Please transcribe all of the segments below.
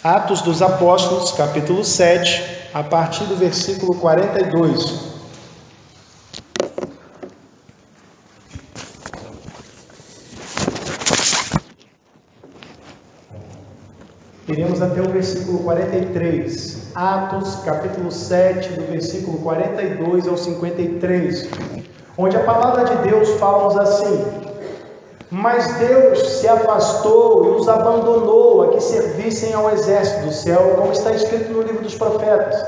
Atos dos Apóstolos, capítulo 7, a partir do versículo 42. Iremos até o versículo 43. Atos, capítulo 7, do versículo 42 ao 53, onde a palavra de Deus fala-nos assim: Mas Deus se afastou e os abandonou a que servissem ao exército do céu, como está escrito no livro dos profetas.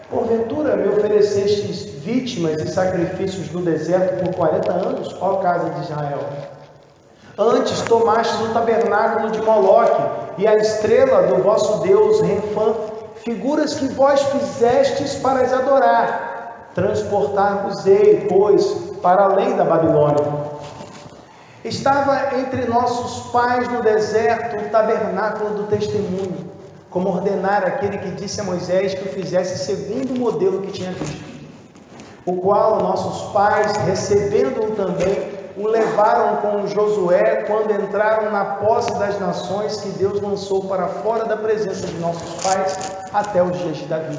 Porventura me oferecestes vítimas e sacrifícios no deserto por 40 anos, ó casa de Israel. Antes tomastes o tabernáculo de Moloque e a estrela do vosso Deus Renfã, figuras que vós fizestes para as adorar. Transportar-vos-ei, pois, para além da Babilônia. Estava entre nossos pais no deserto o tabernáculo do testemunho, como ordenara aquele que disse a Moisés que o fizesse segundo o modelo que tinha visto, o qual nossos pais, recebendo-o também, o levaram com Josué quando entraram na posse das nações que Deus lançou para fora da presença de nossos pais até os dias de Davi,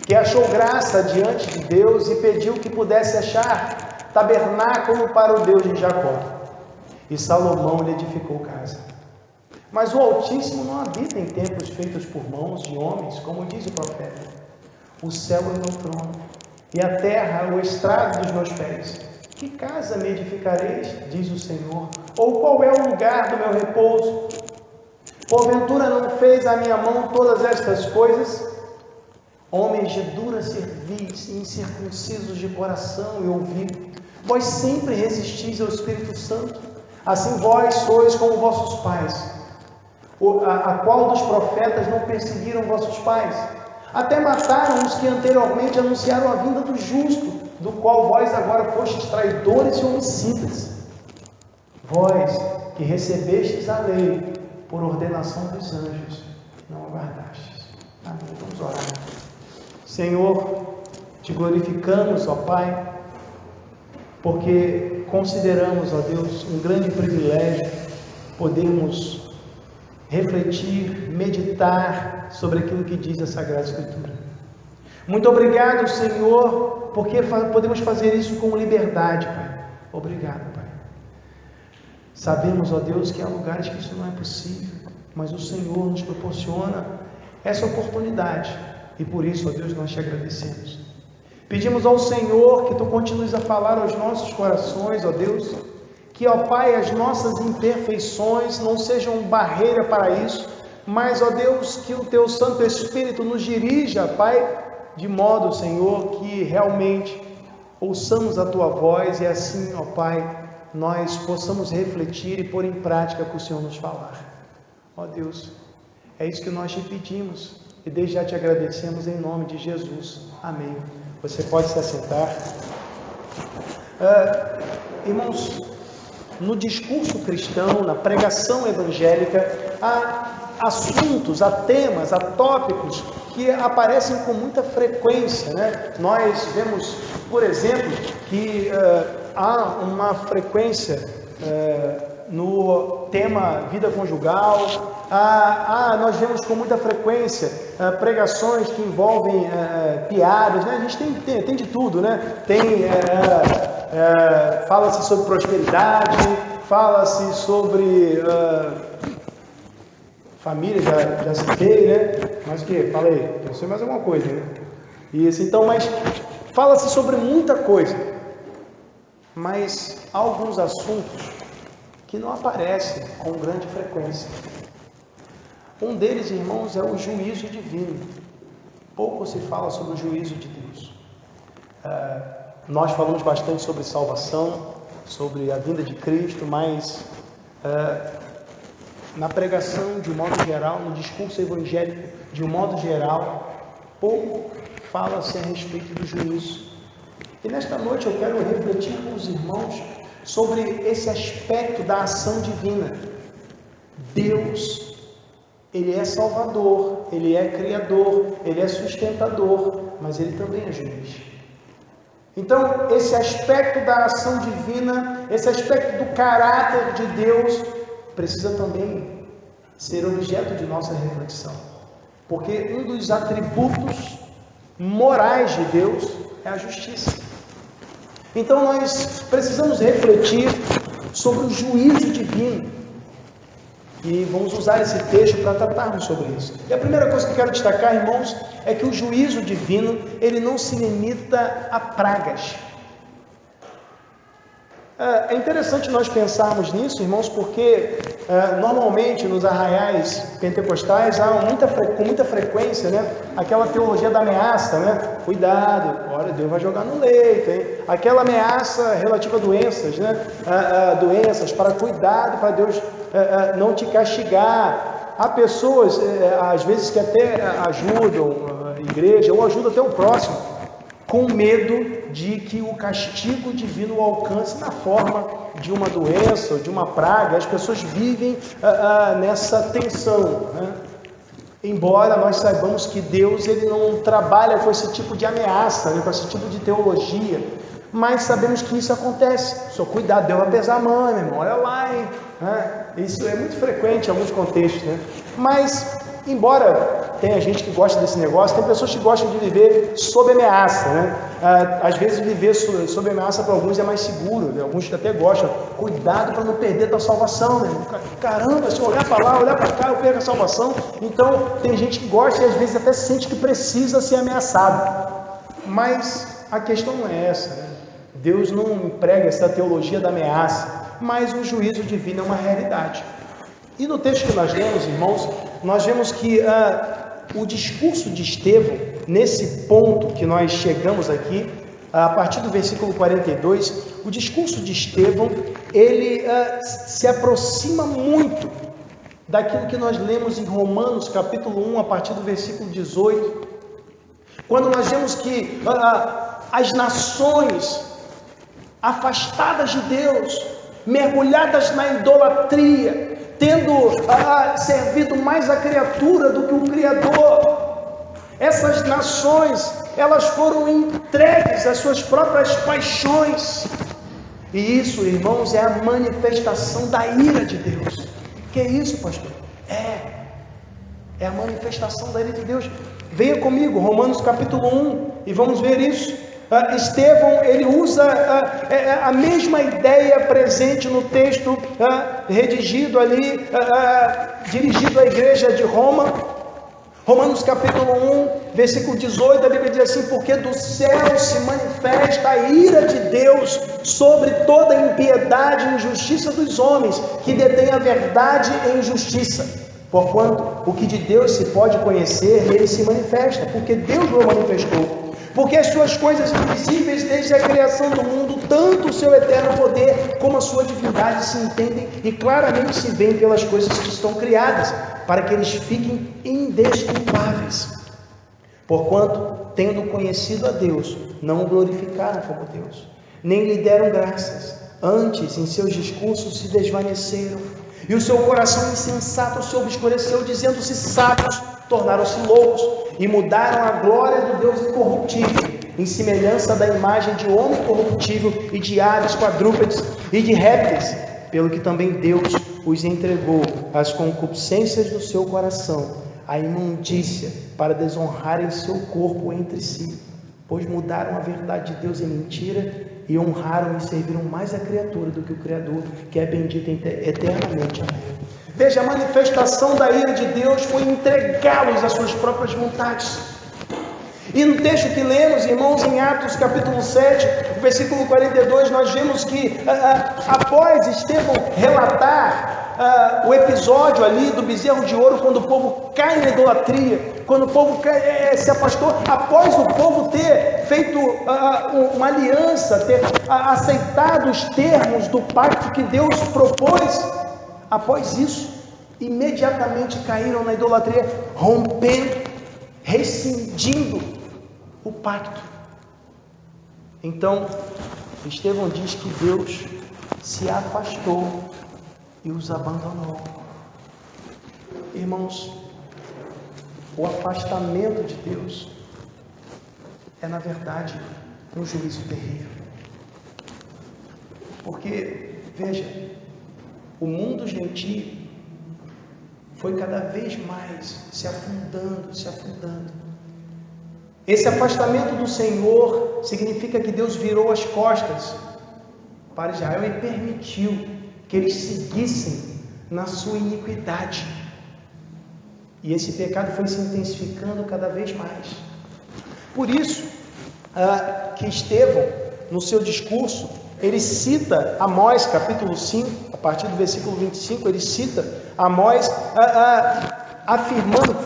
que achou graça diante de Deus e pediu que pudesse achar tabernáculo para o Deus de Jacó. E Salomão lhe edificou casa. Mas o Altíssimo não habita em templos feitos por mãos de homens, como diz o profeta. O céu é meu trono, e a terra o estrado dos meus pés. Que casa me edificareis, diz o Senhor? Ou qual é o lugar do meu repouso? Porventura não fez a minha mão todas estas coisas? Homens de dura cerviz, incircuncisos de coração e ouvido, vós sempre resistis ao Espírito Santo. Assim vós sois como vossos pais, a qual dos profetas não perseguiram vossos pais? Até mataram os que anteriormente anunciaram a vinda do justo, do qual vós agora fostes traidores e homicidas. Vós que recebestes a lei por ordenação dos anjos, não a guardastes. Amém. Vamos orar. Senhor, te glorificamos, ó Pai, porque consideramos, ó Deus, um grande privilégio podermos refletir, meditar sobre aquilo que diz a Sagrada Escritura. Muito obrigado, Senhor, porque podemos fazer isso com liberdade, Pai. Obrigado, Pai. Sabemos, ó Deus, que há lugares que isso não é possível, mas o Senhor nos proporciona essa oportunidade. E por isso, ó Deus, nós te agradecemos. Pedimos ao Senhor que Tu continues a falar aos nossos corações, ó Deus, que, ó Pai, as nossas imperfeições não sejam barreira para isso, mas, ó Deus, que o Teu Santo Espírito nos dirija, Pai, de modo, Senhor, que realmente ouçamos a Tua voz e assim, ó Pai, nós possamos refletir e pôr em prática o que o Senhor nos falar. Ó Deus, é isso que nós te pedimos. E desde já te agradecemos em nome de Jesus. Amém. Você pode se assentar. Irmãos, no discurso cristão, na pregação evangélica, há assuntos, há temas, há tópicos que aparecem com muita frequência, né? Nós vemos, por exemplo, que há uma frequência no tema vida conjugal. Nós vemos com muita frequência pregações que envolvem piadas, né? A gente tem de tudo, né? Fala-se sobre prosperidade, fala-se sobre família, já citei, né? Mas o que? Fala aí, eu sei mais alguma coisa, né? Isso, então, mas fala-se sobre muita coisa, mas há alguns assuntos que não aparecem com grande frequência. Um deles, irmãos, é o juízo divino. Pouco se fala sobre o juízo de Deus. Nós falamos bastante sobre salvação, sobre a vinda de Cristo, mas na pregação, de um modo geral, no discurso evangélico, de um modo geral, pouco fala-se a respeito do juízo. E nesta noite eu quero refletir com os irmãos sobre esse aspecto da ação divina. Deus, Ele é Salvador, Ele é Criador, Ele é sustentador, mas Ele também é juiz. Então, esse aspecto da ação divina, esse aspecto do caráter de Deus, precisa também ser objeto de nossa reflexão, porque um dos atributos morais de Deus é a justiça. Então nós precisamos refletir sobre o juízo divino, e vamos usar esse texto para tratarmos sobre isso. E a primeira coisa que eu quero destacar, irmãos, é que o juízo divino, ele não se limita a pragas. É interessante nós pensarmos nisso, irmãos, porque normalmente nos arraiais pentecostais há com muita frequência, né, aquela teologia da ameaça, né? Cuidado, olha, Deus vai jogar no leito, hein? Aquela ameaça relativa a doenças, né? Doenças, para cuidado, para Deus não te castigar. Há pessoas, às vezes, que até ajudam a igreja ou ajudam até o próximo, com medo de que o castigo divino o alcance na forma de uma doença ou de uma praga. As pessoas vivem nessa tensão, né? Embora nós saibamos que Deus, ele não trabalha com esse tipo de ameaça, né? Com esse tipo de teologia, mas sabemos que isso acontece. Só cuidado, Deus vai pesar a mão, meu irmão, olha lá, hein? Isso é muito frequente em alguns contextos, né? Mas, embora tenha gente que gosta desse negócio, tem pessoas que gostam de viver sob ameaça, né? Às vezes viver sob ameaça para alguns é mais seguro, né? Alguns até gostam. Cuidado para não perder a tua salvação, né? Caramba, se eu olhar para lá, olhar para cá, eu perco a salvação. Então, tem gente que gosta e às vezes até sente que precisa ser ameaçado. Mas a questão não é essa, né? Deus não emprega essa teologia da ameaça, mas o juízo divino é uma realidade. E no texto que nós lemos, irmãos, nós vemos que o discurso de Estevão, nesse ponto que nós chegamos aqui, a partir do versículo 42, o discurso de Estevão, ele se aproxima muito daquilo que nós lemos em Romanos, capítulo 1, a partir do versículo 18, quando nós vemos que as nações afastadas de Deus, mergulhadas na idolatria, tendo servido mais a criatura do que o Criador, essas nações, elas foram entregues às suas próprias paixões, e isso, irmãos, é a manifestação da ira de Deus. Que é isso, pastor? É a manifestação da ira de Deus. Venha comigo, Romanos capítulo 1, e vamos ver isso. Estevão, ele usa a mesma ideia presente no texto redigido ali, dirigido à igreja de Roma. Romanos capítulo 1, versículo 18, a Bíblia diz assim: porque do céu se manifesta a ira de Deus sobre toda a impiedade e injustiça dos homens, que detêm a verdade em injustiça. Porquanto o que de Deus se pode conhecer, nele se manifesta, porque Deus o manifestou. Porque as suas coisas invisíveis desde a criação do mundo, tanto o seu eterno poder como a sua divindade se entendem e claramente se veem pelas coisas que estão criadas, para que eles fiquem indesculpáveis. Porquanto, tendo conhecido a Deus, não o glorificaram como Deus, nem lhe deram graças, antes em seus discursos se desvaneceram, e o seu coração insensato se obscureceu, dizendo-se sábios, tornaram-se loucos, e mudaram a glória do Deus incorruptível, em semelhança da imagem de homem corruptível, e de aves, quadrúpedes, e de répteis, pelo que também Deus os entregou às concupiscências do seu coração, à imundícia, para desonrarem seu corpo entre si, pois mudaram a verdade de Deus em mentira, e honraram e serviram mais a criatura do que o Criador, que é bendito eternamente. Amém. Veja, a manifestação da ira de Deus foi entregá-los às suas próprias vontades. E no texto que lemos, irmãos, em Atos capítulo 7, versículo 42, nós vemos que após Estevão relatar o episódio ali do bezerro de ouro, quando o povo cai na idolatria, quando o povo se afastou, após o povo ter feito uma aliança, ter aceitado os termos do pacto que Deus propôs, após isso, imediatamente caíram na idolatria, rompendo, rescindindo o pacto. Então, Estevão diz que Deus se afastou e os abandonou. Irmãos, o afastamento de Deus é, na verdade, um juízo terrível. Porque, veja, o mundo gentio foi cada vez mais se afundando, se afundando. Esse afastamento do Senhor significa que Deus virou as costas para Israel e permitiu que eles seguissem na sua iniquidade. E esse pecado foi se intensificando cada vez mais. Por isso que Estevão, no seu discurso, ele cita Amós capítulo 5, a partir do versículo 25, ele cita Amós afirmando,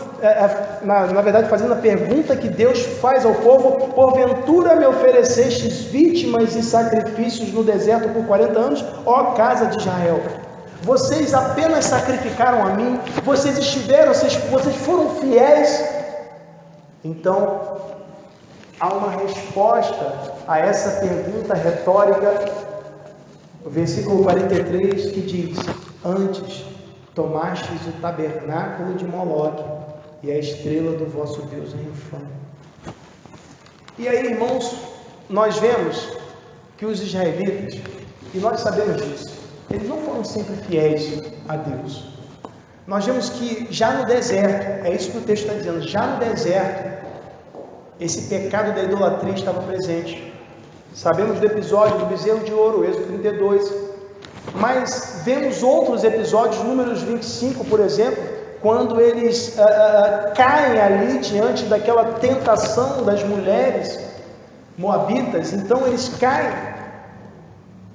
na verdade fazendo a pergunta que Deus faz ao povo: porventura me oferecestes vítimas e sacrifícios no deserto por 40 anos, ó casa de Israel? Vocês apenas sacrificaram a mim, vocês foram fiéis. Então, há uma resposta a essa pergunta retórica, o versículo 43, que diz: antes tomastes o tabernáculo de Moloque e a estrela do vosso Deus é infame. E aí, irmãos, nós vemos que os israelitas, e nós sabemos disso, eles não foram sempre fiéis a Deus. Nós vemos que já no deserto, é isso que o texto está dizendo, já no deserto, esse pecado da idolatria estava presente. Sabemos do episódio do bezerro de ouro, Êxodo 32, mas vemos outros episódios, Números 25, por exemplo, quando eles caem ali diante daquela tentação das mulheres moabitas. Então eles caem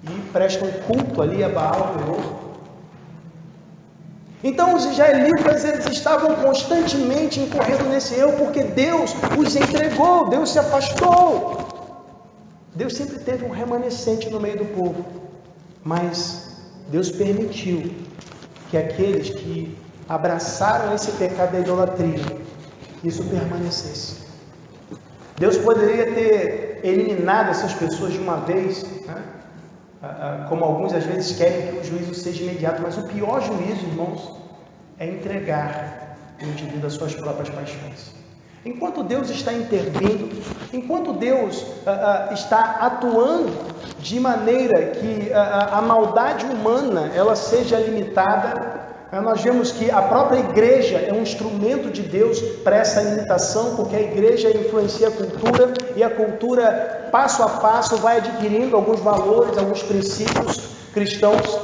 e prestam culto ali a Baal, Peor. Então os israelitas, eles estavam constantemente incorrendo nesse erro, porque Deus os entregou, Deus se afastou. Deus sempre teve um remanescente no meio do povo, mas Deus permitiu que aqueles que abraçaram esse pecado da idolatria, isso permanecesse. Deus poderia ter eliminado essas pessoas de uma vez, né? Como alguns às vezes querem que o juízo seja imediato, mas o pior juízo, irmãos, é entregar o indivíduo às suas próprias paixões. Enquanto Deus está intervindo, enquanto Deus está atuando de maneira que a maldade humana ela seja limitada, nós vemos que a própria igreja é um instrumento de Deus para essa limitação, porque a igreja influencia a cultura, e a cultura, passo a passo, vai adquirindo alguns valores, alguns princípios cristãos,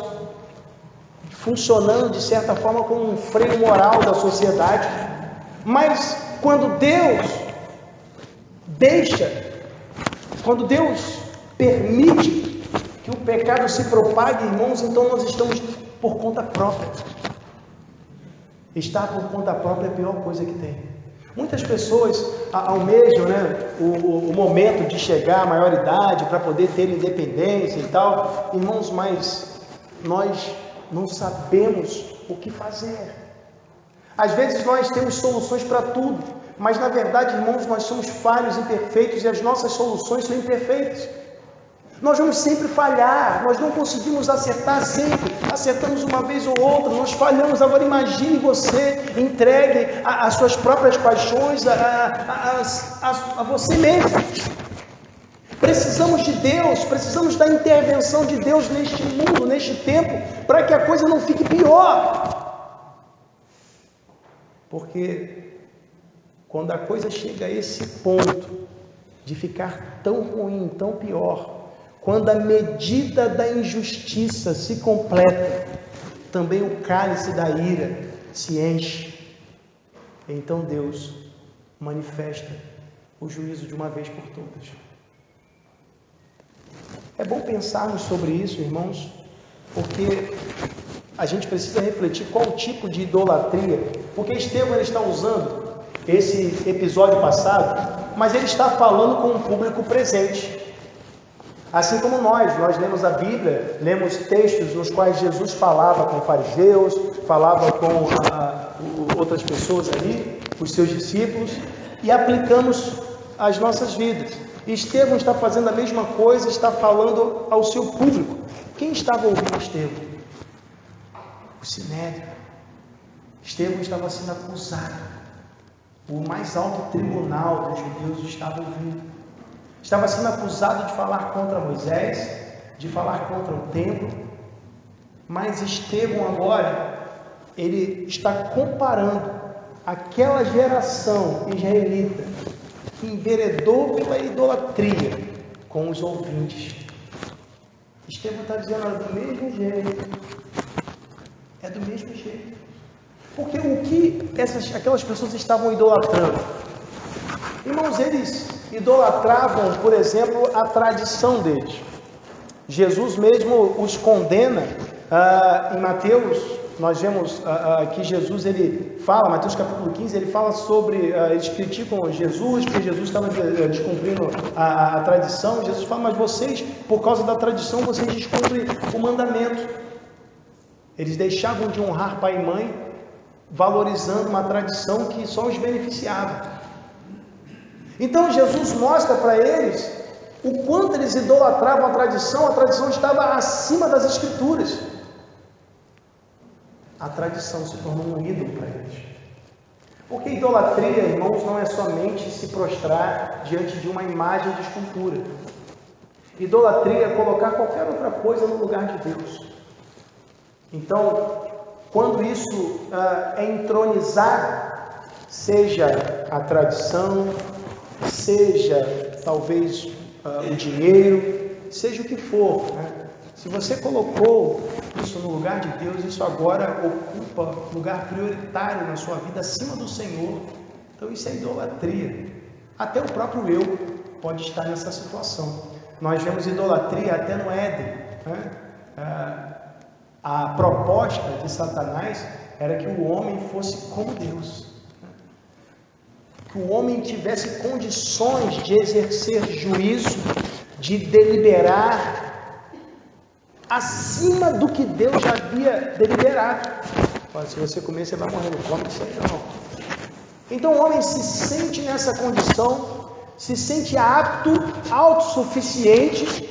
funcionando de certa forma como um freio moral da sociedade. Mas quando Deus permite que o pecado se propague, irmãos, então nós estamos por conta própria. Estar por conta própria é a pior coisa que tem. Muitas pessoas almejam, né, o momento de chegar à maioridade para poder ter independência e tal. Irmãos, mas nós não sabemos o que fazer. Às vezes nós temos soluções para tudo, mas na verdade, irmãos, nós somos falhos, imperfeitos, e as nossas soluções são imperfeitas. Nós vamos sempre falhar, nós não conseguimos acertar sempre, acertamos uma vez ou outra, nós falhamos. Agora imagine você entregue as suas próprias paixões a você mesmo. Precisamos de Deus, precisamos da intervenção de Deus neste mundo, neste tempo, para que a coisa não fique pior. Porque quando a coisa chega a esse ponto de ficar tão ruim, tão pior, quando a medida da injustiça se completa, também o cálice da ira se enche. Então Deus manifesta o juízo de uma vez por todas. É bom pensarmos sobre isso, irmãos, porque a gente precisa refletir qual tipo de idolatria, porque Estevão ele está usando esse episódio passado, mas ele está falando com um público presente. Assim como nós lemos a Bíblia, lemos textos nos quais Jesus falava com fariseus, falava com outras pessoas ali, os seus discípulos, e aplicamos às nossas vidas. E Estevão está fazendo a mesma coisa, está falando ao seu público. Quem estava ouvindo Estevão? O Sinédrio. Estevão estava sendo acusado. O mais alto tribunal dos judeus estava ouvindo. Estava sendo acusado de falar contra Moisés, de falar contra o templo. Mas Estevão agora ele está comparando aquela geração israelita que enveredou pela idolatria com os ouvintes. Estevão está dizendo, é do mesmo jeito. É do mesmo jeito. Porque o que aquelas pessoas estavam idolatrando? Irmãos, eles idolatravam, por exemplo, a tradição deles. Jesus mesmo os condena em Mateus. Nós vemos que Jesus, ele fala, Mateus capítulo 15, ele fala sobre, eles criticam Jesus, porque Jesus estava descumprindo a tradição. Jesus fala, mas vocês, por causa da tradição, vocês descumprem o mandamento. Eles deixavam de honrar pai e mãe, valorizando uma tradição que só os beneficiava. Então Jesus mostra para eles o quanto eles idolatravam a tradição estava acima das escrituras. A tradição se tornou um ídolo para eles. Porque idolatria, irmãos, não é somente se prostrar diante de uma imagem de escultura. Idolatria é colocar qualquer outra coisa no lugar de Deus. Então, quando isso é entronizado, seja a tradição, seja talvez o dinheiro, seja o que for, né? Se você colocou isso no lugar de Deus, isso agora ocupa lugar prioritário na sua vida, acima do Senhor. Então isso é idolatria. Até o próprio eu pode estar nessa situação. Nós vemos idolatria até no Éden, né? A proposta de Satanás era que o homem fosse como Deus. Que o homem tivesse condições de exercer juízo, de deliberar acima do que Deus já havia deliberado. Olha, se você comer, você vai morrer, não come isso aí não. Então o homem se sente nessa condição, se sente apto, autossuficiente,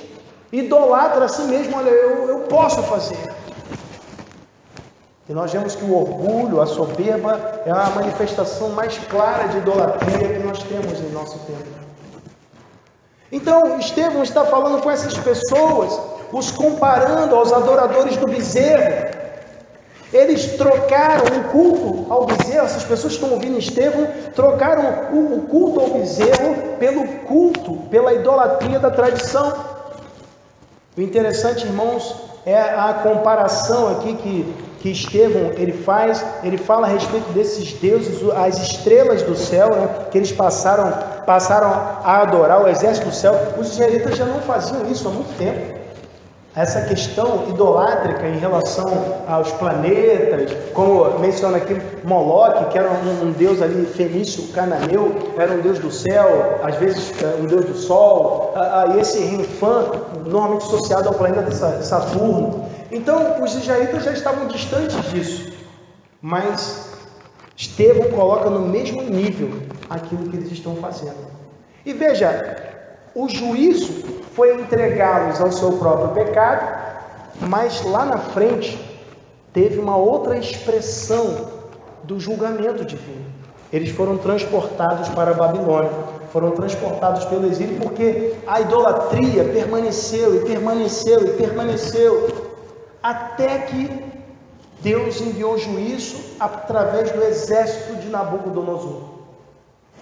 idolatra a si mesmo. Olha, eu posso fazer. E nós vemos que o orgulho, a soberba, é a manifestação mais clara de idolatria que nós temos em nosso tempo. Então, Estevão está falando com essas pessoas, os comparando aos adoradores do bezerro. Eles trocaram o culto ao bezerro, essas pessoas que estão ouvindo Estevão, trocaram o culto ao bezerro pelo culto, pela idolatria da tradição. O interessante, irmãos, é a comparação aqui que Estevão ele fala a respeito desses deuses, as estrelas do céu, né, que eles passaram a adorar, o exército do céu. Os israelitas já não faziam isso há muito tempo. Essa questão idolátrica em relação aos planetas, como menciona aqui Moloque, que era um deus ali fenício, cananeu, era um deus do céu, às vezes um deus do sol, e esse Renfã, normalmente associado ao planeta de Saturno. Então, os israelitas já estavam distantes disso, mas Estevão coloca no mesmo nível aquilo que eles estão fazendo. E veja, o juízo foi entregá-los ao seu próprio pecado, mas lá na frente teve uma outra expressão do julgamento divino. Eles foram transportados para a Babilônia, foram transportados pelo exílio, porque a idolatria permaneceu e permaneceu e permaneceu, até que Deus enviou juízo através do exército de Nabucodonosor.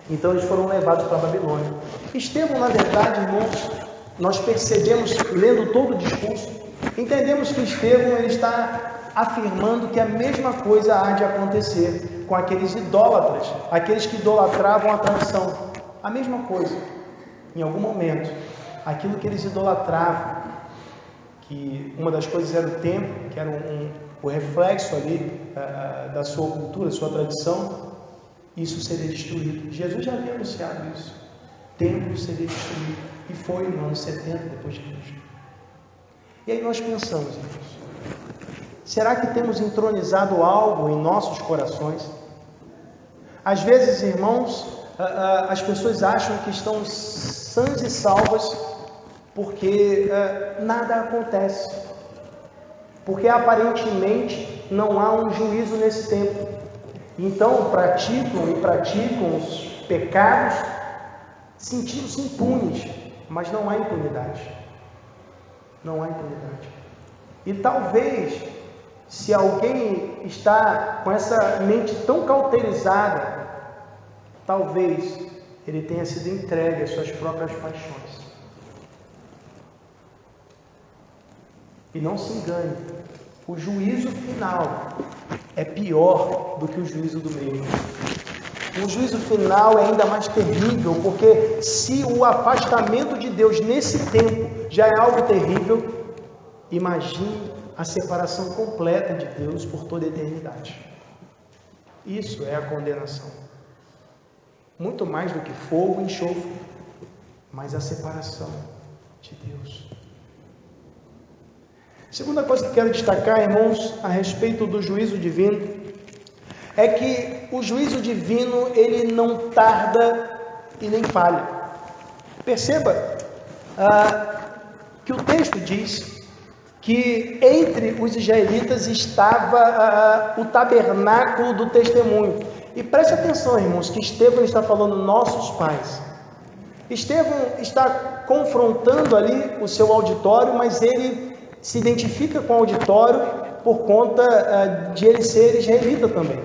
Então eles foram levados para a Babilônia. Estevão, na verdade, irmãos, nós percebemos, lendo todo o discurso, entendemos que Estevão ele está afirmando que a mesma coisa há de acontecer com aqueles idólatras, aqueles que idolatravam a tradição. A mesma coisa, em algum momento, aquilo que eles idolatravam, que uma das coisas era o templo, que era o reflexo ali da sua cultura, da sua tradição, isso seria destruído. Jesus já havia anunciado isso. O templo seria destruído. E foi no ano 70 depois de Cristo. E aí nós pensamos, irmãos, será que temos entronizado algo em nossos corações? Às vezes, irmãos, as pessoas acham que estão sãs e salvas porque nada acontece. Porque aparentemente não há um juízo nesse tempo. Então praticam os pecados sentindo-se impunes, mas não há impunidade. Não há impunidade. E talvez Se alguém está com essa mente tão cauterizada, talvez ele tenha sido entregue às suas próprias paixões. E não se engane, o juízo final é pior do que o juízo do meio. O juízo final é ainda mais terrível, porque se o afastamento de Deus nesse tempo já é algo terrível, imagine a separação completa de Deus por toda a eternidade. Isso é a condenação. Muito mais do que fogo e enxofre, mas a separação de Deus. Segunda coisa que quero destacar, irmãos, a respeito do juízo divino, é que o juízo divino, ele não tarda e nem falha. Perceba que o texto diz que entre os israelitas estava o tabernáculo do testemunho. E preste atenção, irmãos, que Estevão está falando nossos pais. Estevão está confrontando ali o seu auditório, mas ele se identifica com o auditório por conta de ele ser israelita também.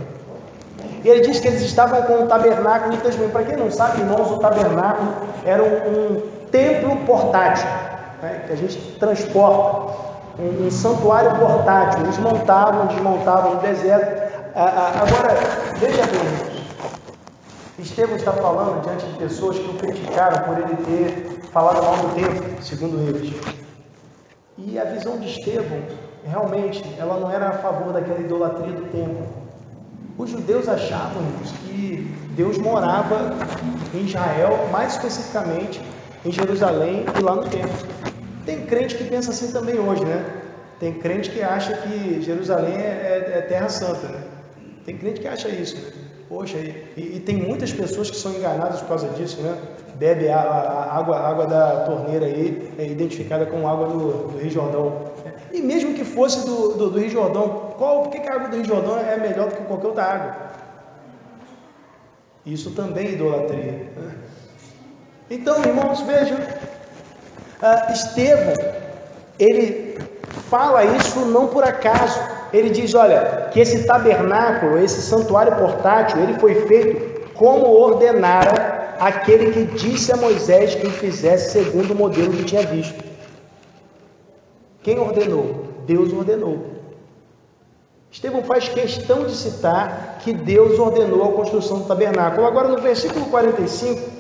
E ele diz que eles estavam com o tabernáculo do testemunho. Para quem não sabe, irmãos, o tabernáculo era um templo portátil, né, que a gente transporta, um santuário portátil. Eles desmontavam no deserto. Agora, veja bem, Estevão está falando diante de pessoas que o criticaram por ele ter falado mal do templo, segundo eles. E a visão de Estevão, realmente, ela não era a favor daquela idolatria do templo. Os judeus achavam que Deus morava em Israel, mais especificamente em Jerusalém e lá no templo. Tem crente que pensa assim também hoje, né? Tem crente que acha que Jerusalém é terra santa, né? Tem crente que acha isso, né? Poxa, e tem muitas pessoas que são enganadas por causa disso, né? Bebe a água da torneira aí, é identificada como água do Rio Jordão. E mesmo que fosse do Rio Jordão, por que a água do Rio Jordão é melhor do que qualquer outra água? Isso também é idolatria. Então, irmãos, vejam, Estevão, ele fala isso não por acaso. Ele diz, olha, que esse tabernáculo, esse santuário portátil, ele foi feito como ordenara aquele que disse a Moisés que o fizesse segundo o modelo que tinha visto. Quem ordenou? Deus ordenou. Estevão faz questão de citar que Deus ordenou a construção do tabernáculo. Agora, no versículo 45,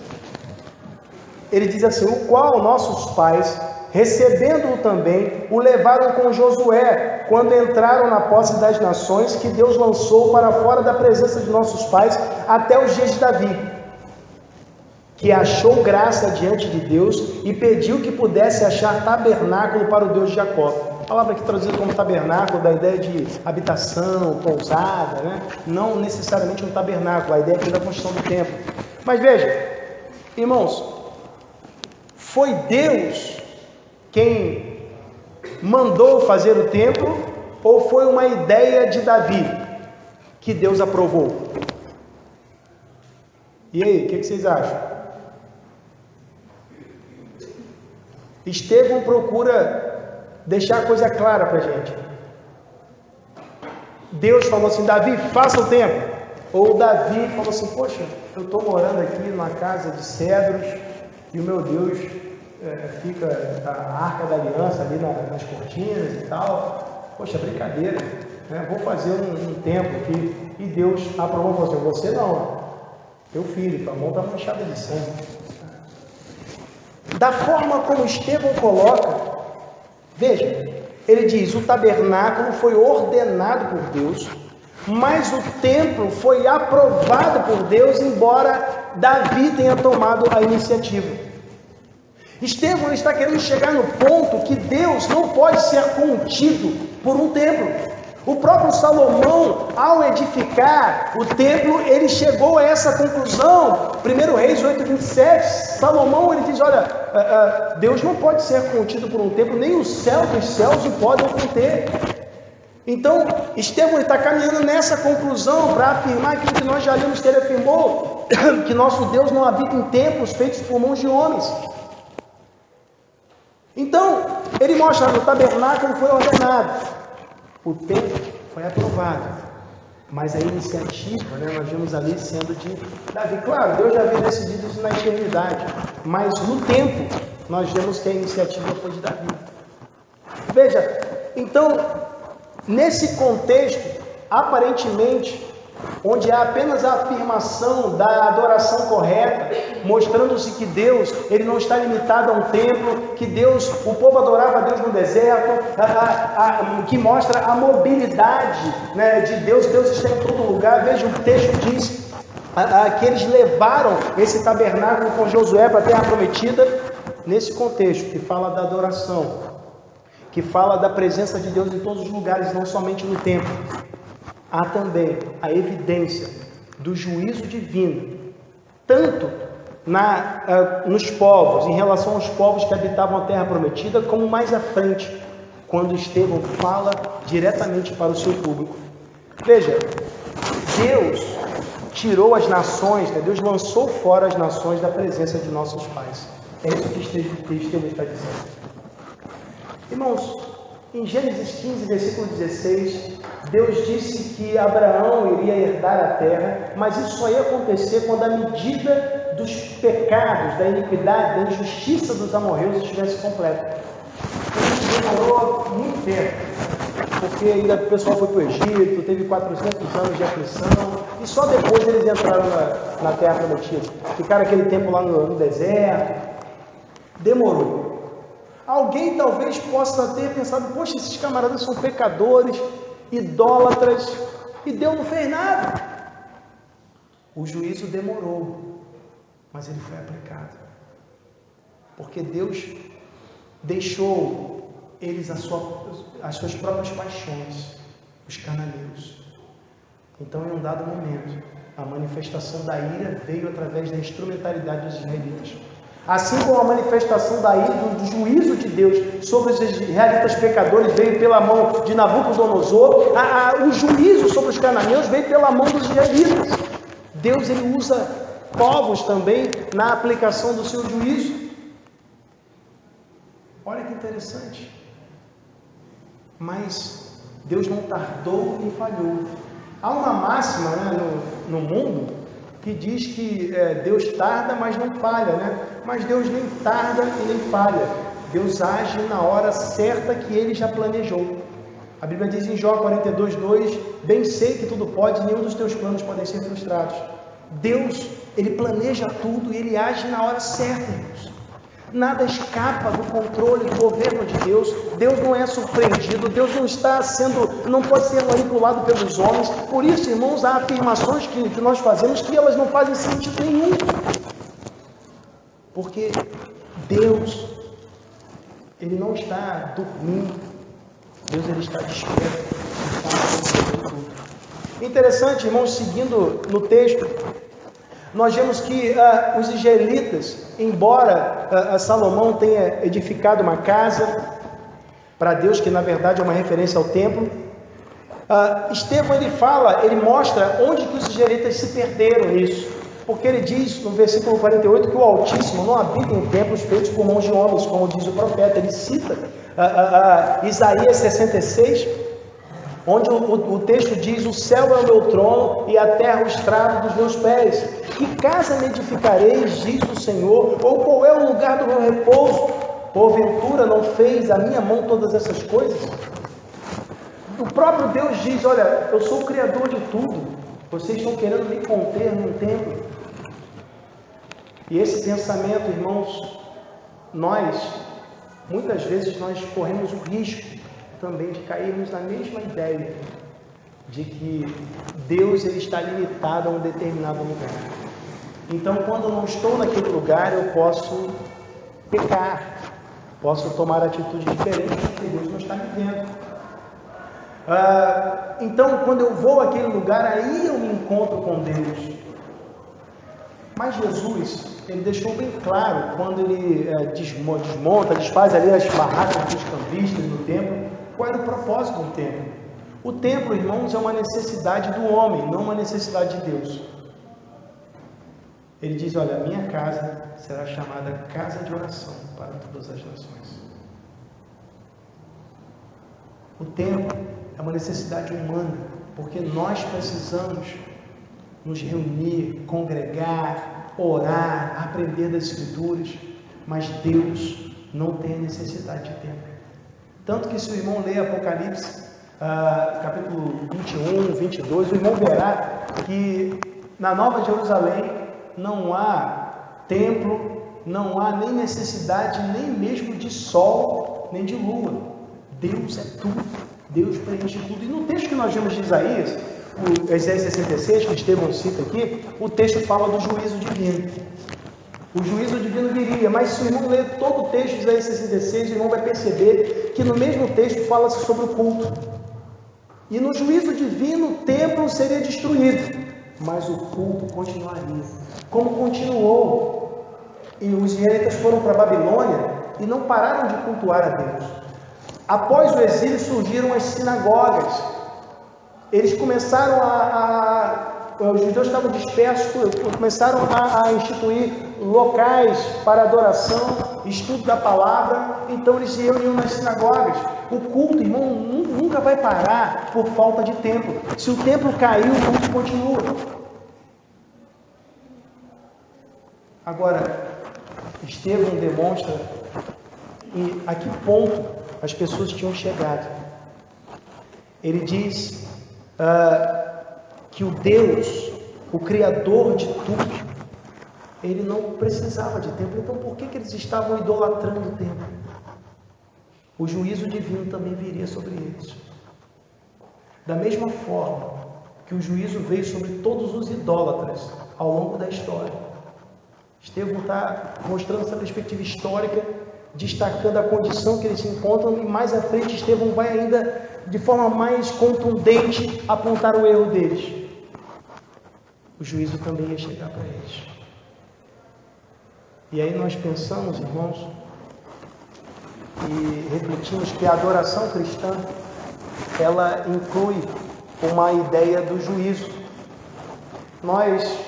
ele diz assim, o qual nossos pais, recebendo-o também, o levaram com Josué, quando entraram na posse das nações, que Deus lançou para fora da presença de nossos pais, até os dias de Davi, que achou graça diante de Deus e pediu que pudesse achar tabernáculo para o Deus de Jacó. A palavra aqui traduzida como tabernáculo, da ideia de habitação, pousada, né? Não necessariamente um tabernáculo, a ideia aqui da construção do templo. Mas veja, irmãos, foi Deus quem mandou fazer o templo, ou foi uma ideia de Davi que Deus aprovou? E aí, o que vocês acham? Estevão procura deixar a coisa clara para a gente. Deus falou assim, Davi, faça o templo. Ou Davi falou assim, poxa, eu estou morando aqui numa casa de cedros e o meu Deus fica a Arca da Aliança ali nas cortinas e tal. Poxa, brincadeira, né? Vou fazer um templo aqui. E Deus aprovou, falou assim, você não, teu filho, tua mão está manchada de sangue. Da forma como Estevão coloca, veja, ele diz, o tabernáculo foi ordenado por Deus, mas o templo foi aprovado por Deus, embora Davi tenha tomado a iniciativa. Estevão está querendo chegar no ponto que Deus não pode ser contido por um templo. O próprio Salomão, ao edificar o templo, ele chegou a essa conclusão. 1 Reis 8:27, Salomão, ele diz, olha, Deus não pode ser contido por um templo, nem o céu dos céus o podem conter. Então, Estevão está caminhando nessa conclusão para afirmar aquilo que nós já lemos que ele afirmou, que nosso Deus não habita em templos feitos por mãos de homens. Então, ele mostra que o tabernáculo foi ordenado. O templo foi aprovado. Mas a iniciativa, nós vimos ali sendo de Davi. Claro, Deus já havia decidido isso na eternidade, mas no tempo, nós vemos que a iniciativa foi de Davi. Veja, então, nesse contexto, aparentemente, onde há apenas a afirmação da adoração correta, mostrando-se que Deus, ele não está limitado a um templo, que Deus, o povo adorava a Deus no deserto, que mostra a mobilidade, de Deus, Deus está em todo lugar. Veja, o texto diz que eles levaram esse tabernáculo com Josué para a terra prometida, nesse contexto que fala da adoração, que fala da presença de Deus em todos os lugares, não somente no templo. Há também a evidência do juízo divino, tanto nos povos, em relação aos povos que habitavam a terra prometida, como mais à frente, quando Estevão fala diretamente para o seu público. Veja, Deus tirou as nações, Deus lançou fora as nações da presença de nossos pais. É isso que Estevão está dizendo. Irmãos, em Gênesis 15, versículo 16, Deus disse que Abraão iria herdar a terra, mas isso só ia acontecer quando a medida dos pecados, da iniquidade, da injustiça dos amorreus estivesse completa. Isso demorou muito tempo, porque ainda o pessoal foi para o Egito, teve 400 anos de aflição, e só depois eles entraram na terra prometida. Ficaram aquele tempo lá no deserto, demorou. Alguém talvez possa ter pensado, poxa, esses camaradas são pecadores, idólatras, e Deus não fez nada. O juízo demorou, mas ele foi aplicado, porque Deus deixou eles as suas próprias paixões, os cananeus. Então, em um dado momento, a manifestação da ira veio através da instrumentalidade dos israelitas. Assim como a manifestação da ira, do juízo de Deus sobre os israelitas pecadores veio pela mão de Nabucodonosor, o juízo sobre os cananeus veio pela mão dos israelitas. Deus, ele usa povos também na aplicação do seu juízo. Olha que interessante. Mas Deus não tardou nem falhou. Há uma máxima no mundo que diz que Deus tarda, mas não falha, Mas Deus nem tarda e nem falha. Deus age na hora certa que Ele já planejou. A Bíblia diz em Jó 42:2, bem sei que tudo pode, nenhum dos teus planos podem ser frustrados. Deus, Ele planeja tudo e Ele age na hora certa, irmãos. Nada escapa do controle do governo de Deus. Deus não é surpreendido. Deus não pode ser manipulado pelos homens. Por isso, irmãos, há afirmações que nós fazemos que elas não fazem sentido nenhum. Porque Deus, Ele não está dormindo. Deus, Ele está desperto. Interessante, irmãos, seguindo no texto, nós vemos que os israelitas, embora Salomão tenha edificado uma casa para Deus, que na verdade é uma referência ao templo, Estevão ele mostra onde que os israelitas se perderam nisso, porque ele diz no versículo 48 que o Altíssimo não habita em templos feitos por mãos de homens, como diz o profeta. Ele cita Isaías 66, onde o texto diz: o céu é o meu trono e a terra o estrado dos meus pés. Que casa me edificareis, diz o Senhor, ou qual é o lugar do meu repouso? Porventura não fez a minha mão todas essas coisas? O próprio Deus diz: olha, eu sou o Criador de tudo, vocês estão querendo me conter num templo. E esse pensamento, irmãos, muitas vezes nós corremos o risco também de cairmos na mesma ideia de que Deus, ele está limitado a um determinado lugar. Então, quando eu não estou naquele lugar, eu posso pecar, posso tomar atitude diferente, porque Deus não está me vendo. Então, quando eu vou àquele lugar, aí eu me encontro com Deus. Mas Jesus, ele deixou bem claro, quando ele desfaz ali as barracas dos cambistas no templo, qual era o propósito do templo. O templo, irmãos, é uma necessidade do homem, não uma necessidade de Deus. Ele diz: olha, a minha casa será chamada casa de oração para todas as nações. O templo é uma necessidade humana, porque nós precisamos nos reunir, congregar, orar, aprender das Escrituras, mas Deus não tem necessidade de templo. Tanto que se o irmão ler Apocalipse, capítulo 21, 22, o irmão verá que na Nova Jerusalém não há templo, não há nem necessidade nem mesmo de sol, nem de lua. Deus é tudo, Deus preenche tudo. E no texto que nós vimos de Isaías, o Isaías 66, que Estevão cita aqui, o texto fala do juízo divino. O juízo divino viria, mas se o irmão ler todo o texto de Isaías 66, o irmão vai perceber que no mesmo texto fala-se sobre o culto. E no juízo divino o templo seria destruído, mas o culto continuaria. Como continuou, e os israelitas foram para a Babilônia e não pararam de cultuar a Deus. Após o exílio surgiram as sinagogas. Eles começaram os judeus estavam dispersos, começaram a instituir locais para adoração, estudo da palavra, então eles se reuniam nas sinagogas. O culto, irmão, nunca vai parar por falta de templo. Se o templo caiu, o culto continua. Agora, Estevão demonstra a que ponto as pessoas tinham chegado. Ele diz que o Deus, o Criador de tudo, ele não precisava de templo. Então por que eles estavam idolatrando o templo? O juízo divino também viria sobre eles. Da mesma forma que o juízo veio sobre todos os idólatras ao longo da história. Estevão está mostrando essa perspectiva histórica, destacando a condição que eles se encontram, e mais à frente Estevão vai ainda, de forma mais contundente, apontar o erro deles. O juízo também ia chegar para eles. E aí nós pensamos, irmãos, e refletimos que a adoração cristã, ela inclui uma ideia do juízo. Nós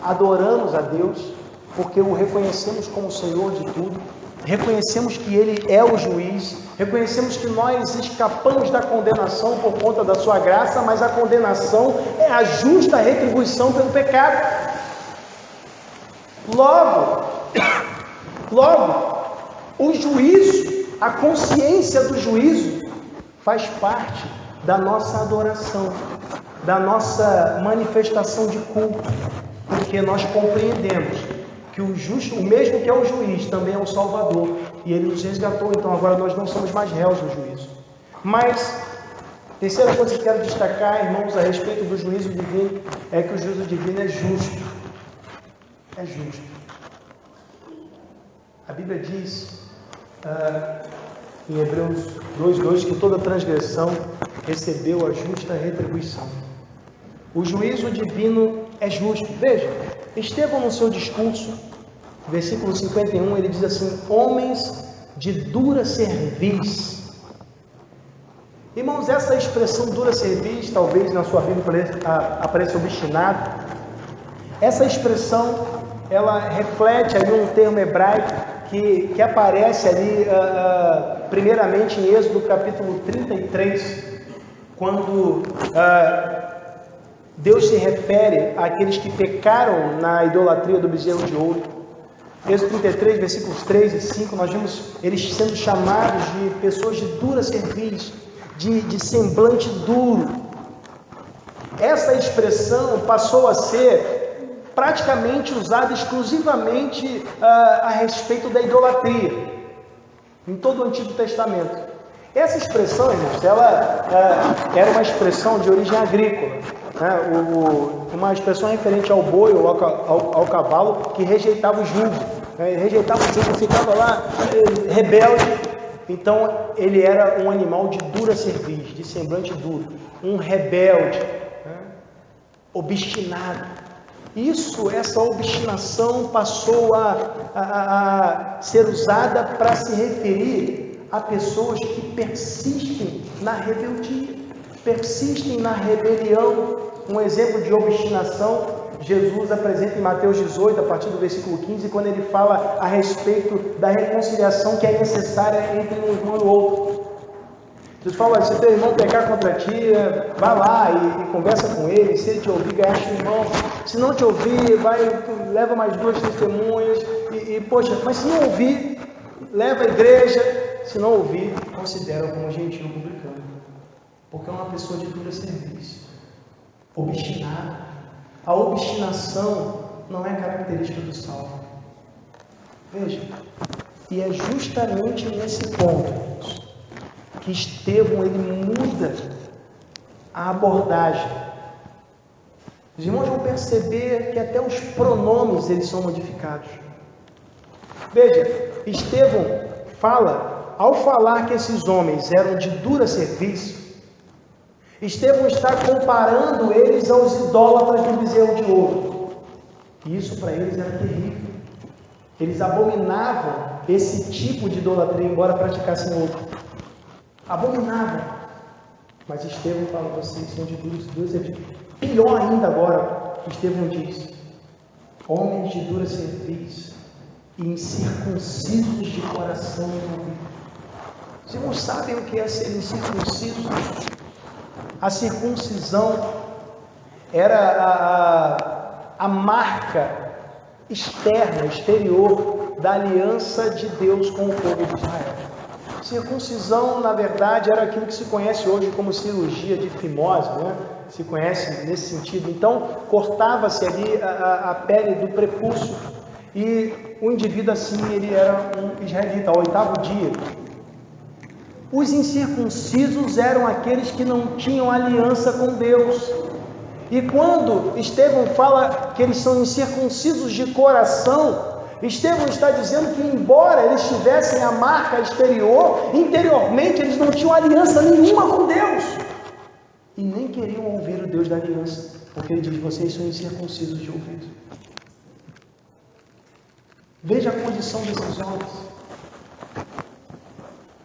adoramos a Deus porque o reconhecemos como Senhor de tudo, reconhecemos que Ele é o juiz, reconhecemos que nós escapamos da condenação por conta da sua graça, mas a condenação é a justa retribuição pelo pecado. Logo, o juízo, a consciência do juízo, faz parte da nossa adoração, da nossa manifestação de culto, porque nós compreendemos que o justo, o mesmo que é o juiz, também é o Salvador, e Ele nos resgatou, então agora nós não somos mais réus do juízo. Mas, terceira coisa que quero destacar, irmãos, a respeito do juízo divino, é que o juízo divino é justo. É justo. A Bíblia diz, em Hebreus 2:2, que toda transgressão recebeu a justa retribuição. O juízo divino é justo. Veja, Estevão, no seu discurso, versículo 51, ele diz assim: homens de dura cerviz. Irmãos, essa expressão dura cerviz, talvez na sua Bíblia apareça obstinado. Essa expressão, ela reflete ali um termo hebraico que aparece ali, primeiramente em Êxodo capítulo 33, quando Deus se refere àqueles que pecaram na idolatria do bezerro de ouro. Êxodo 33, versículos 3 e 5, nós vimos eles sendo chamados de pessoas de dura cerviz, de semblante duro. Essa expressão passou a ser praticamente usada exclusivamente a respeito da idolatria, em todo o Antigo Testamento. Essa expressão, irmãos, ela era uma expressão de origem agrícola, né? Uma expressão referente ao boi ou ao cavalo que rejeitava o jugo, né? Ele rejeitava o jugo, ficava lá rebelde. Então ele era um animal de dura cerviz, de semblante duro, um rebelde, né? Obstinado. Essa obstinação passou a ser usada para se referir a pessoas que persistem na rebeldia, persistem na rebelião. Um exemplo de obstinação, Jesus apresenta em Mateus 18, a partir do versículo 15, quando ele fala a respeito da reconciliação que é necessária entre um irmão e o outro. Jesus fala, se teu irmão pecar contra ti, vai lá e conversa com ele, se ele te ouvir, ganha o irmão, se não te ouvir, leva mais 2 testemunhas, poxa, mas se não ouvir, leva a igreja, se não ouvir, considera como gentil publicano, porque é uma pessoa de dura serviço, obstinada. A obstinação não é característica do salvo. Veja, e é justamente nesse ponto que Estevão ele muda a abordagem. Os irmãos vão perceber que até os pronomes eles são modificados. Veja, Estevão fala, ao falar que esses homens eram de dura serviço, Estevão está comparando eles aos idólatras do bezerro de ouro. E isso para eles era terrível. Eles abominavam esse tipo de idolatria, embora praticassem outro. Abominavam. Mas Estevão fala, vocês são de dura serviço. Pior ainda agora, Estevão diz, homens de dura serviço e incircuncisos de coração e ouvido. Os irmãos sabem o que é ser incircunciso? A circuncisão era a marca externa, exterior da aliança de Deus com o povo de Israel. Circuncisão, na verdade, era aquilo que se conhece hoje como cirurgia de fimose, né? Se conhece nesse sentido. Então, cortava-se ali a pele do prepúcio e o indivíduo assim, ele era um israelita, ao 8º dia. Os incircuncisos eram aqueles que não tinham aliança com Deus. E quando Estevão fala que eles são incircuncisos de coração, Estevão está dizendo que embora eles tivessem a marca exterior, interiormente eles não tinham aliança nenhuma com Deus. E nem queriam ouvir o Deus da aliança, porque ele diz, vocês são incircuncisos de ouvido. Veja a condição desses homens.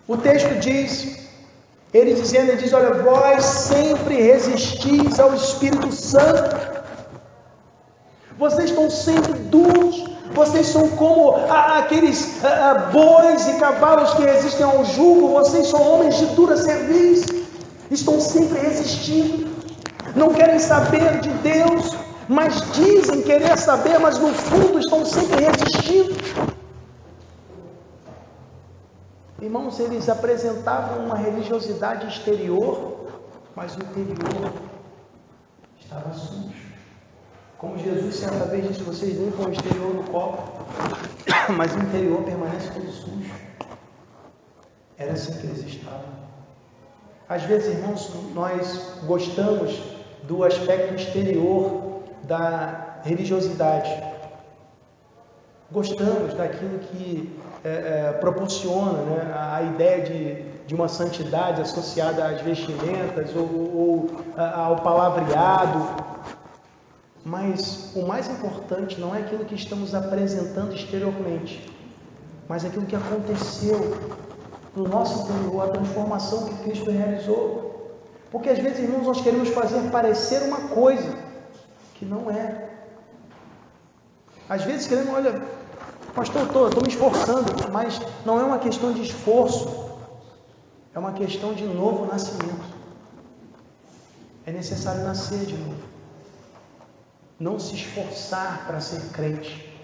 O texto diz, ele diz, olha, vós sempre resistis ao Espírito Santo. Vocês estão sempre duros, vocês são como aqueles bois e cavalos que resistem ao jugo, vocês são homens de dura serviço, estão sempre resistindo, não querem saber de Deus, mas dizem querer saber, mas no fundo estão sempre resistindo. Irmãos, eles apresentavam uma religiosidade exterior, mas o interior estava sujo. Como Jesus certa vez disse, vocês limpam o exterior do copo, mas o interior permanece todo sujo. Era assim que eles estavam. Às vezes, irmãos, nós gostamos do aspecto exterior da religiosidade. Gostamos daquilo que proporciona, né, a ideia de uma santidade associada às vestimentas ou ao palavreado. Mas o mais importante não é aquilo que estamos apresentando exteriormente, mas aquilo que aconteceu no nosso interior, a transformação que Cristo realizou. Porque às vezes, irmãos, nós queremos fazer parecer uma coisa que não é. Às vezes queremos, olha, pastor, estou me esforçando, mas não é uma questão de esforço, é uma questão de novo nascimento. É necessário nascer de novo. Não se esforçar para ser crente,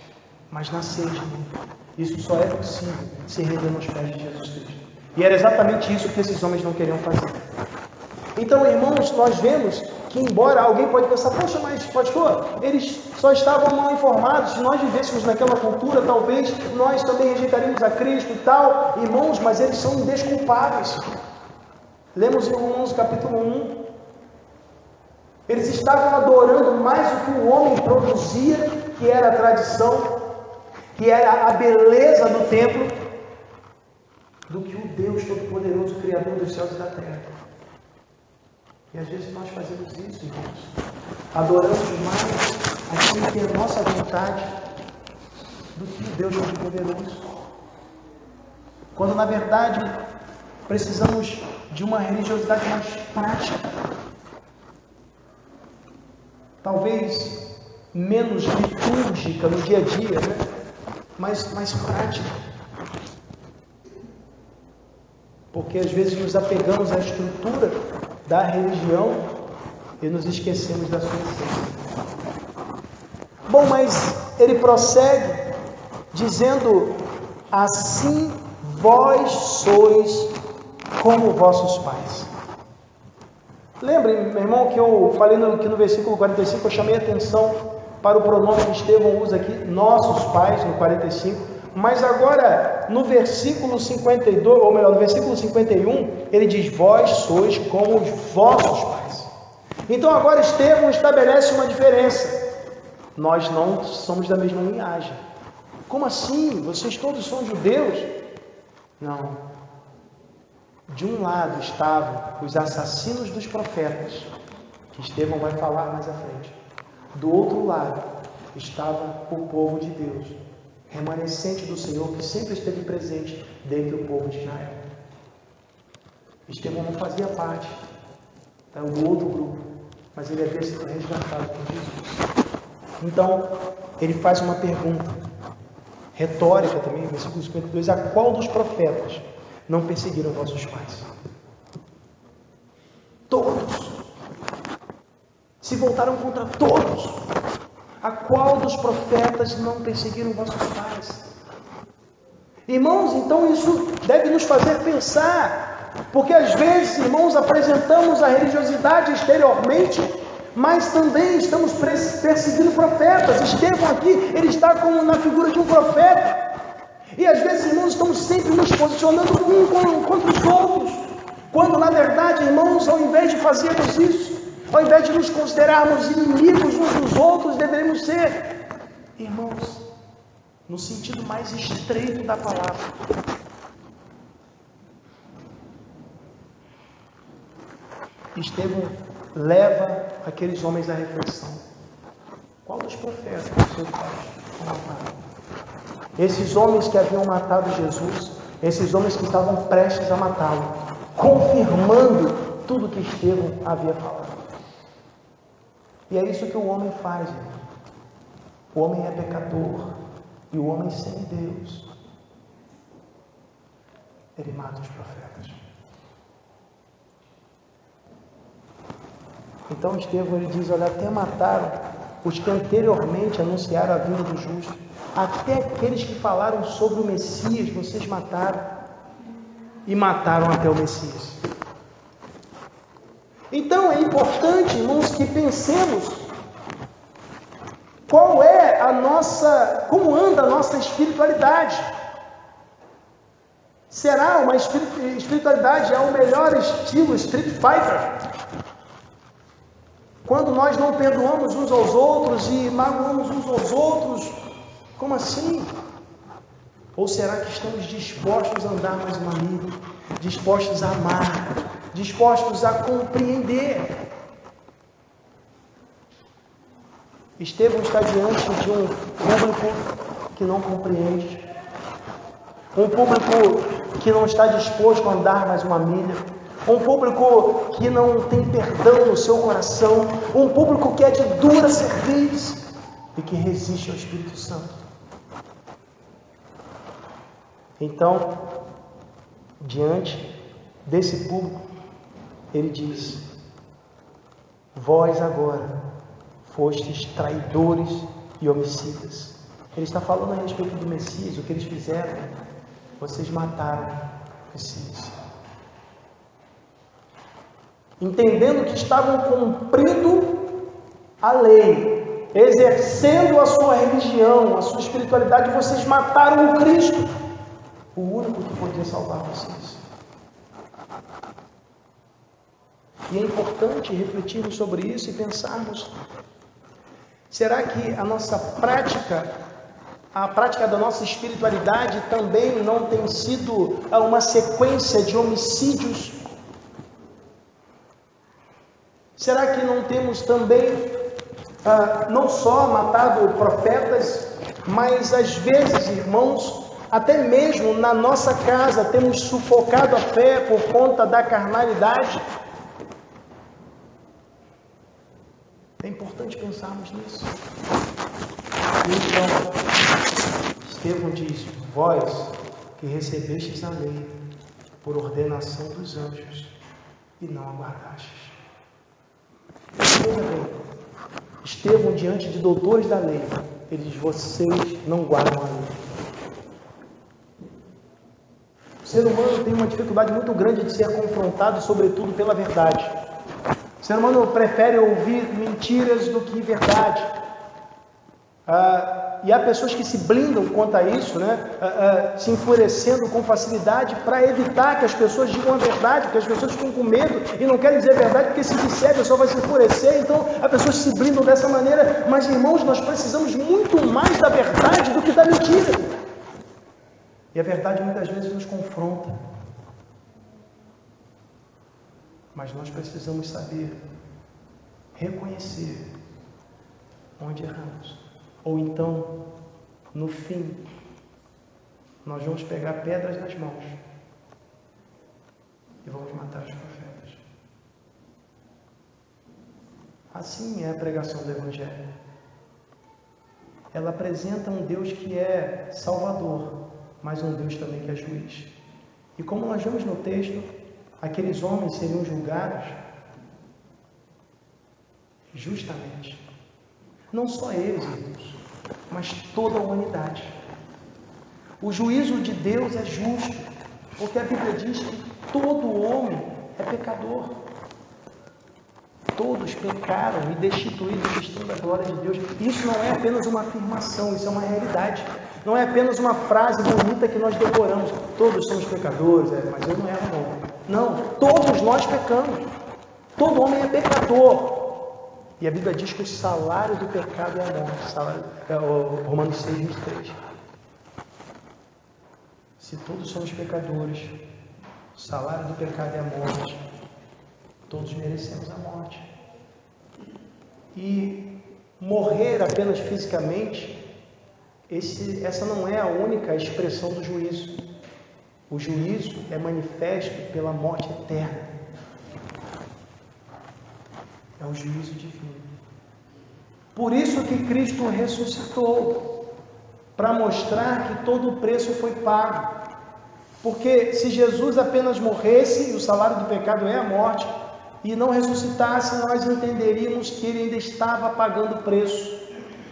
mas nascer de novo. Isso só é possível se rendendo aos pés de Jesus Cristo. E era exatamente isso que esses homens não queriam fazer. Então, irmãos, nós vemos que embora alguém pode pensar, poxa, mas pastor, eles só estavam mal informados, se nós vivêssemos naquela cultura, talvez nós também rejeitaríamos a Cristo e tal, irmãos, mas eles são indesculpáveis. Lemos em Romanos capítulo 1, eles estavam adorando mais o que o homem produzia, que era a tradição, que era a beleza do templo, do que o Deus Todo-Poderoso, Criador dos céus e da terra. E às vezes nós fazemos isso, irmãos. Adoramos mais aquilo que é a nossa vontade do que o Deus Todo-Poderoso. Quando na verdade precisamos de uma religiosidade mais prática. Talvez menos litúrgica no dia a dia, né? Mas mais prática. porque às vezes nos apegamos à estrutura da religião e nos esquecemos da sua essência. Bom, mas ele prossegue dizendo: assim vós sois como vossos pais. Lembre, meu irmão, que eu falei que no versículo 45 eu chamei a atenção para o pronome que Estevão usa aqui, nossos pais, no 45, mas agora no versículo 52, ou melhor, no versículo 51, ele diz: vós sois como os vossos pais. Então agora Estevão estabelece uma diferença. Nós não somos da mesma linhagem. Como assim? Vocês todos são judeus? Não. De um lado estavam os assassinos dos profetas, que Estevão vai falar mais à frente. Do outro lado estava o povo de Deus, remanescente do Senhor, que sempre esteve presente dentre o povo de Israel. Estevão não fazia parte do outro grupo, mas ele havia sido resgatado por Jesus. Então, ele faz uma pergunta retórica também, versículo 52, a qual dos profetas não perseguiram vossos pais? Todos. Se voltaram contra todos. A qual dos profetas não perseguiram vossos pais? Irmãos, então isso deve nos fazer pensar, porque às vezes, irmãos, apresentamos a religiosidade exteriormente, mas também estamos perseguindo profetas. Estevão aqui, ele está como na figura de um profeta. E às vezes, irmãos, estamos sempre nos posicionando contra os outros, quando na verdade, irmãos, ao invés de fazermos isso, ao invés de nos considerarmos inimigos uns dos outros, deveríamos ser, irmãos, no sentido mais estreito da palavra. Estevão leva aqueles homens à reflexão. Qual dos profetas dos seus pais mataram? Esses homens que haviam matado Jesus, esses homens que estavam prestes a matá-lo, confirmando tudo que Estevão havia falado. E é isso que o homem faz, irmão. O homem é pecador, e o homem sem Deus, ele mata os profetas. Então Estevão, ele diz: olha, até mataram os que anteriormente anunciaram a vinda do justo, até aqueles que falaram sobre o Messias, vocês mataram, e mataram até o Messias. Então é importante, irmãos, que pensemos qual é a nossa, como anda a nossa espiritualidade. Será uma espiritualidade ao melhor estilo Street Fighter? Quando nós não perdoamos uns aos outros e magoamos uns aos outros, como assim? Ou será que estamos dispostos a andar mais uma milha, dispostos a amar, dispostos a compreender? Estevão está diante de um público que não compreende, um público que não está disposto a andar mais uma milha, um público que não tem perdão no seu coração, um público que é de dura cerviz e que resiste ao Espírito Santo. Então, diante desse público, ele diz: vós agora fostes traidores e homicidas. Ele está falando a respeito do Messias, o que eles fizeram. Vocês mataram o Messias, entendendo que estavam cumprindo a lei, exercendo a sua religião, a sua espiritualidade. Vocês mataram o Cristo, o único que podia salvar vocês. E é importante refletirmos sobre isso e pensarmos: será que a nossa prática, a prática da nossa espiritualidade também não tem sido uma sequência de homicídios? Será que não temos também, não só matado profetas, mas às vezes, irmãos, até mesmo na nossa casa temos sufocado a fé por conta da carnalidade? É importante pensarmos nisso. Então, Estevão diz: vós que recebestes a lei, por ordenação dos anjos, e não aguardastes. Veja bem, Estevão diante de doutores da lei, ele diz: vocês não guardam a lei. O ser humano tem uma dificuldade muito grande de ser confrontado, sobretudo pela verdade. O ser humano prefere ouvir mentiras do que verdade. E há pessoas que se blindam quanto a isso, se enfurecendo com facilidade para evitar que as pessoas digam a verdade, porque as pessoas ficam com medo e não querem dizer a verdade, porque se disser a pessoa vai se enfurecer, então as pessoas se blindam dessa maneira. Mas, irmãos, nós precisamos muito mais da verdade do que da mentira. E a verdade muitas vezes nos confronta. Mas nós precisamos saber reconhecer onde erramos. Ou então, no fim, nós vamos pegar pedras nas mãos e vamos matar os profetas. Assim é a pregação do Evangelho. Ela apresenta um Deus que é Salvador, mas um Deus também que é juiz. E como nós vemos no texto, aqueles homens seriam julgados justamente. Não só eles, irmãos, mas toda a humanidade. O juízo de Deus é justo, porque a Bíblia diz que todo homem é pecador. Todos pecaram e destituídos estão da glória de Deus. Isso não é apenas uma afirmação, isso é uma realidade. Não é apenas uma frase bonita que nós decoramos. Todos somos pecadores, mas eu não erro não. Não, todos nós pecamos. Todo homem é pecador. E a Bíblia diz que o salário do pecado é a morte. Romanos 6, 23. Se todos somos pecadores, o salário do pecado é a morte. Todos merecemos a morte. E morrer apenas fisicamente, essa não é a única expressão do juízo. O juízo é manifesto pela morte eterna. É o juízo divino. Por isso que Cristo ressuscitou, para mostrar que todo o preço foi pago. Porque se Jesus apenas morresse, e o salário do pecado é a morte, e não ressuscitasse, nós entenderíamos que ele ainda estava pagando o preço.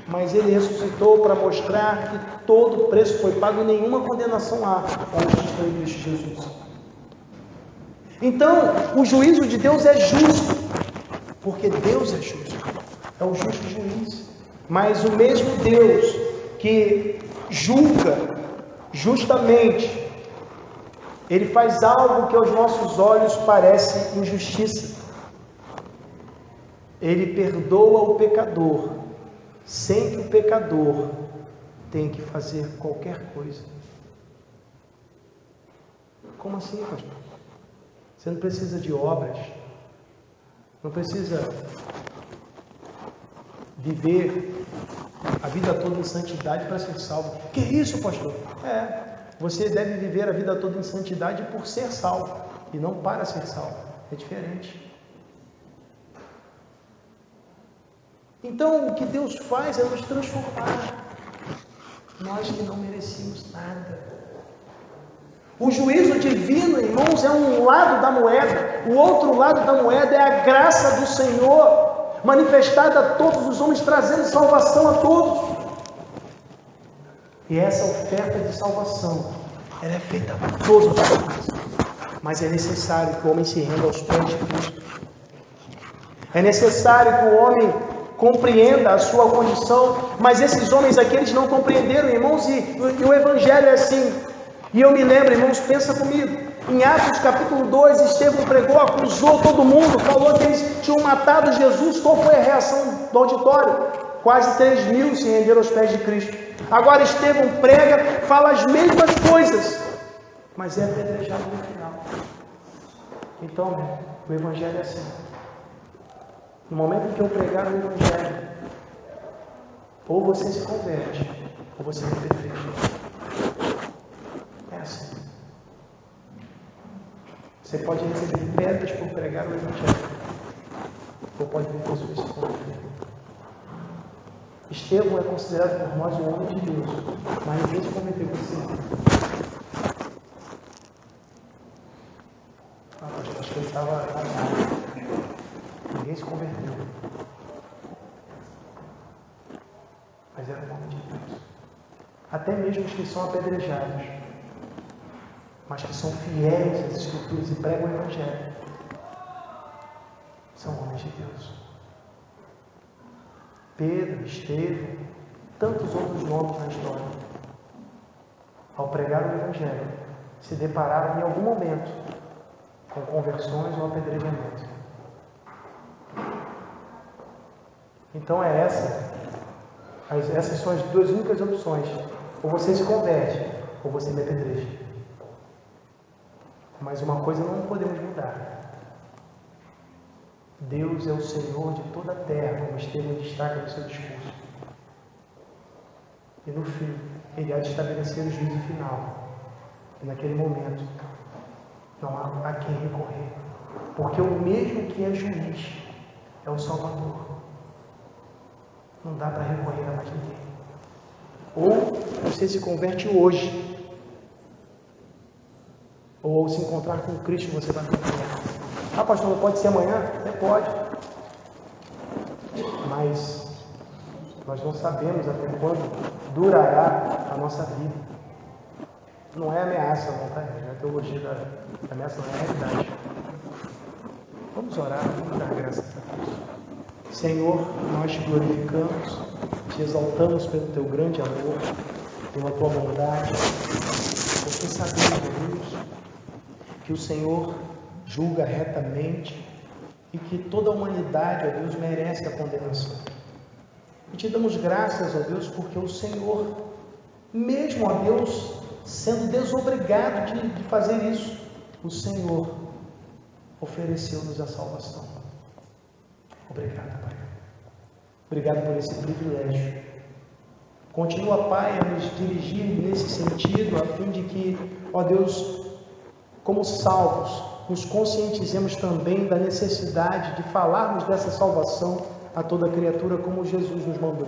Mas ele ressuscitou para mostrar que todo o preço foi pago e nenhuma condenação há para os que estão em Cristo Jesus. Então, o juízo de Deus é justo, porque Deus é justo, é o justo juiz. Mas o mesmo Deus que julga justamente, ele faz algo que aos nossos olhos parece injustiça. Ele perdoa o pecador, sem que o pecador tenha que fazer qualquer coisa. Como assim, pastor? Você não precisa de obras, não precisa viver a vida toda em santidade para ser salvo. Que isso, pastor? Você deve viver a vida toda em santidade por ser salvo, e não para ser salvo. É diferente. Então, o que Deus faz é nos transformar. Nós que não merecíamos nada. O juízo divino, irmãos, é um lado da moeda. O outro lado da moeda é a graça do Senhor, manifestada a todos os homens, trazendo salvação a todos. E essa oferta de salvação, ela é feita para todos os homens. Mas é necessário que o homem se renda aos pés de Cristo. É necessário que o homem compreenda a sua condição. Mas esses homens aqui, eles não compreenderam, irmãos, e o Evangelho é assim. E eu me lembro, irmãos, pensa comigo. Em Atos capítulo 2, Estevão pregou, acusou todo mundo, falou que eles tinham matado Jesus. Qual foi a reação do auditório? Quase 3.000 se renderam aos pés de Cristo. Agora Estevão prega, fala as mesmas coisas, mas é apedrejado no final. Então, o Evangelho é assim. No momento em que eu pregar o Evangelho, ou você se converte, ou você me apedreja. É assim. Você pode receber pedras por pregar o Evangelho, ou pode ver pessoas se converter. Estevão é considerado por nós um homem de Deus, mas ninguém se converteu com esse. Acho que ele estava casado. Ninguém se converteu. Mas era um homem de Deus. Até mesmo os que são apedrejados, mas que são fiéis às Escrituras e pregam o Evangelho, são homens de Deus. Pedro, Estevão, tantos outros nomes na história, ao pregar o Evangelho, se depararam em algum momento com conversões ou apedrejamento. Então essas são as duas únicas opções. Ou você se converte, ou você me apedreja. Mas uma coisa não podemos mudar. Deus é o Senhor de toda a terra, como Estevão destaca no seu discurso. E no fim, Ele há de estabelecer o juízo final. E naquele momento, não há a quem recorrer. Porque o mesmo que é juiz é o Salvador. Não dá para recorrer a mais ninguém. Ou você se converte hoje, ou ao se encontrar com Cristo você vai converter. Ah, pastor, pode ser amanhã? Até pode. Mas nós não sabemos até quando durará a nossa vida. Não é ameaça, não, tá? É a teologia da ameaça, não é a realidade. Vamos orar, vamos dar graças a Deus. Senhor, nós te glorificamos, te exaltamos pelo teu grande amor, pela tua bondade, porque sabemos, Deus, que o Senhor julga retamente e que toda a humanidade, ó Deus, merece a condenação. E te damos graças, ó Deus, porque o Senhor, mesmo, ó Deus, sendo desobrigado de fazer isso, o Senhor ofereceu-nos a salvação. Obrigado, Pai. Obrigado por esse privilégio. Continua, Pai, a nos dirigir nesse sentido, a fim de que, ó Deus, como salvos, nos conscientizemos também da necessidade de falarmos dessa salvação a toda criatura, como Jesus nos mandou.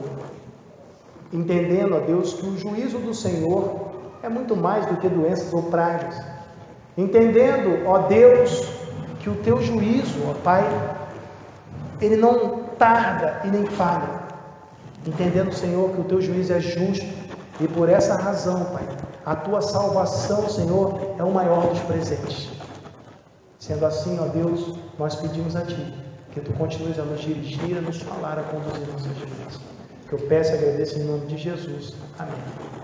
Entendendo, ó Deus, que o juízo do Senhor é muito mais do que doenças ou pragas. Entendendo, ó Deus, que o teu juízo, ó Pai, ele não tarda e nem falha. Entendendo, Senhor, que o teu juízo é justo e por essa razão, Pai, a tua salvação, Senhor, é o maior dos presentes. Sendo assim, ó Deus, nós pedimos a Ti que Tu continues a nos dirigir, a nos falar, a conduzir nossas vidas. Que eu peço e agradeço em nome de Jesus. Amém.